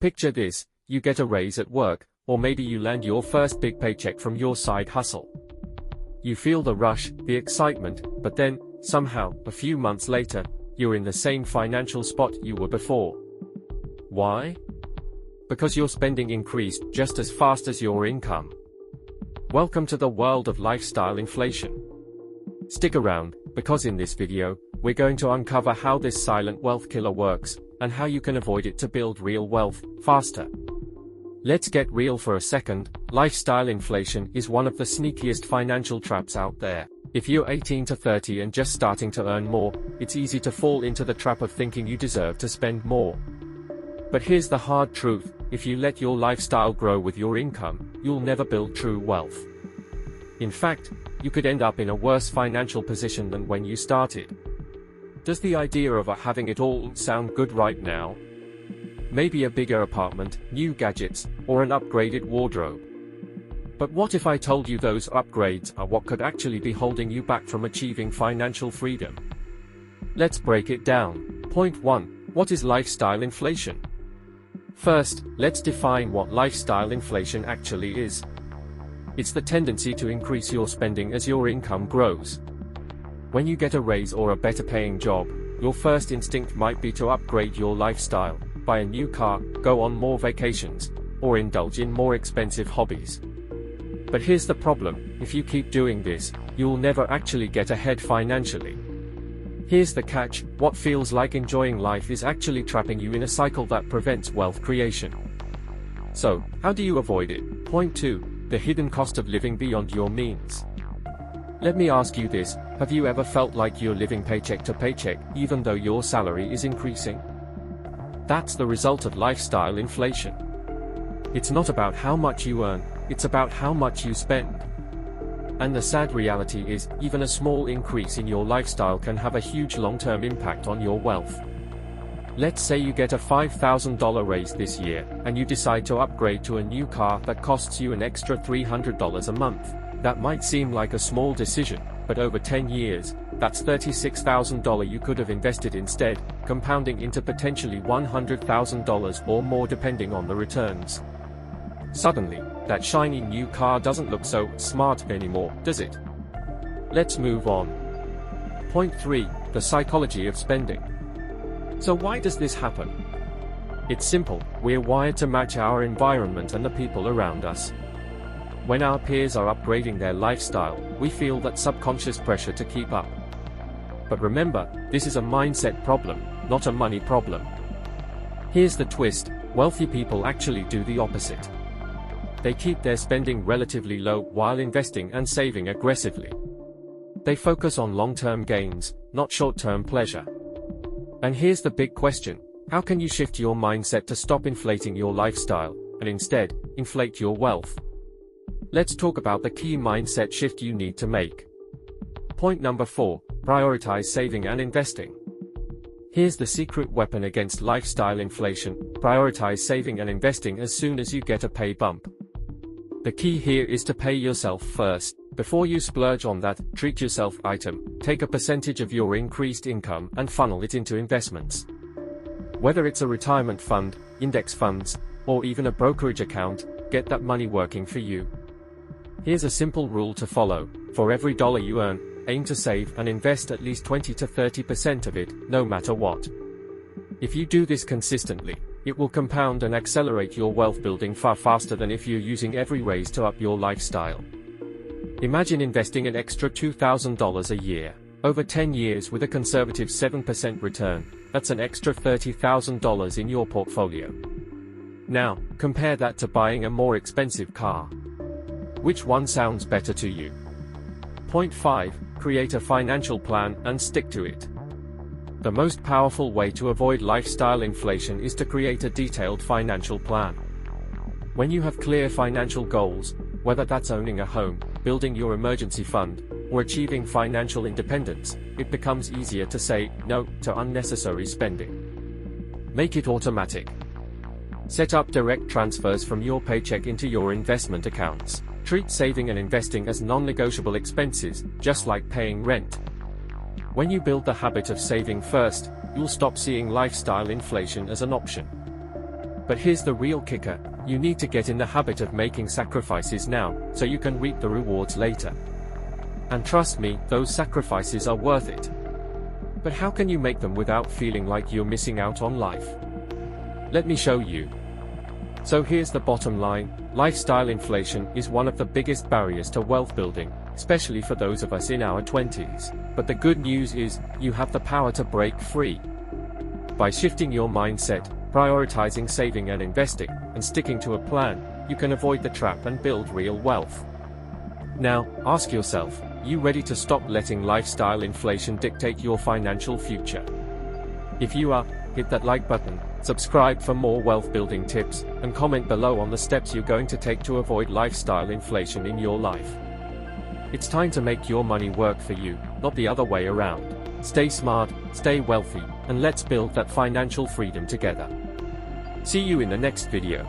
Picture this, you get a raise at work, or maybe you land your first big paycheck from your side hustle. You feel the rush, the excitement, but then, somehow, a few months later, you're in the same financial spot you were before. Why? Because your spending increased just as fast as your income. Welcome to the world of lifestyle inflation. Stick around, because in this video, we're going to uncover how this silent wealth killer works, and how you can avoid it to build real wealth, faster. Let's get real for a second. Lifestyle inflation is one of the sneakiest financial traps out there. If you're 18 to 30 and just starting to earn more, it's easy to fall into the trap of thinking you deserve to spend more. But here's the hard truth, if you let your lifestyle grow with your income, you'll never build true wealth. In fact, you could end up in a worse financial position than when you started. Does the idea of having it all sound good right now? Maybe a bigger apartment, new gadgets, or an upgraded wardrobe. But what if I told you those upgrades are what could actually be holding you back from achieving financial freedom? Let's break it down. Point 1. What is lifestyle inflation? First, let's define what lifestyle inflation actually is. It's the tendency to increase your spending as your income grows. When you get a raise or a better paying job, your first instinct might be to upgrade your lifestyle, buy a new car, go on more vacations, or indulge in more expensive hobbies. But here's the problem, if you keep doing this, you'll never actually get ahead financially. Here's the catch, what feels like enjoying life is actually trapping you in a cycle that prevents wealth creation. So, how do you avoid it? Point 2. The hidden cost of living beyond your means. Let me ask you this, have you ever felt like you're living paycheck to paycheck, even though your salary is increasing? That's the result of lifestyle inflation. It's not about how much you earn, it's about how much you spend. And the sad reality is, even a small increase in your lifestyle can have a huge long-term impact on your wealth. Let's say you get a $5,000 raise this year, and you decide to upgrade to a new car that costs you an extra $300 a month. That might seem like a small decision, but over 10 years, that's $36,000 you could have invested instead, compounding into potentially $100,000 or more depending on the returns. Suddenly, that shiny new car doesn't look so smart anymore, does it? Let's move on. Point 3. The psychology of spending. So why does this happen? It's simple, we're wired to match our environment and the people around us. When our peers are upgrading their lifestyle, we feel that subconscious pressure to keep up. But remember, this is a mindset problem, not a money problem. Here's the twist, wealthy people actually do the opposite. They keep their spending relatively low while investing and saving aggressively. They focus on long-term gains, not short-term pleasure. And here's the big question, how can you shift your mindset to stop inflating your lifestyle, and instead, inflate your wealth? Let's talk about the key mindset shift you need to make. Point number 4, prioritize saving and investing. Here's the secret weapon against lifestyle inflation, prioritize saving and investing as soon as you get a pay bump. The key here is to pay yourself first. Before you splurge on that treat yourself item, take a percentage of your increased income and funnel it into investments. Whether it's a retirement fund, index funds, or even a brokerage account, get that money working for you. Here's a simple rule to follow, for every dollar you earn, aim to save and invest at least 20 to 30% of it, no matter what. If you do this consistently, it will compound and accelerate your wealth building far faster than if you're using every raise to up your lifestyle. Imagine investing an extra $2,000 a year. Over 10 years with a conservative 7% return, that's an extra $30,000 in your portfolio. Now, compare that to buying a more expensive car. Which one sounds better to you? Point 5. Create a financial plan and stick to it. The most powerful way to avoid lifestyle inflation is to create a detailed financial plan. When you have clear financial goals, whether that's owning a home, building your emergency fund, or achieving financial independence, it becomes easier to say no to unnecessary spending. Make it automatic. Set up direct transfers from your paycheck into your investment accounts. Treat saving and investing as non-negotiable expenses, just like paying rent. When you build the habit of saving first, you'll stop seeing lifestyle inflation as an option. But here's the real kicker: you need to get in the habit of making sacrifices now, so you can reap the rewards later. And trust me, those sacrifices are worth it. But how can you make them without feeling like you're missing out on life? Let me show you. So here's the bottom line: lifestyle inflation is one of the biggest barriers to wealth building, especially for those of us in our 20s. But the good news is, you have the power to break free. By shifting your mindset, prioritizing saving and investing, and sticking to a plan, you can avoid the trap and build real wealth. Now, ask yourself, you ready to stop letting lifestyle inflation dictate your financial future? If you are, hit that like button, subscribe for more wealth building tips, and comment below on the steps you're going to take to avoid lifestyle inflation in your life. It's time to make your money work for you, not the other way around. Stay smart, stay wealthy, and let's build that financial freedom together. See you in the next video.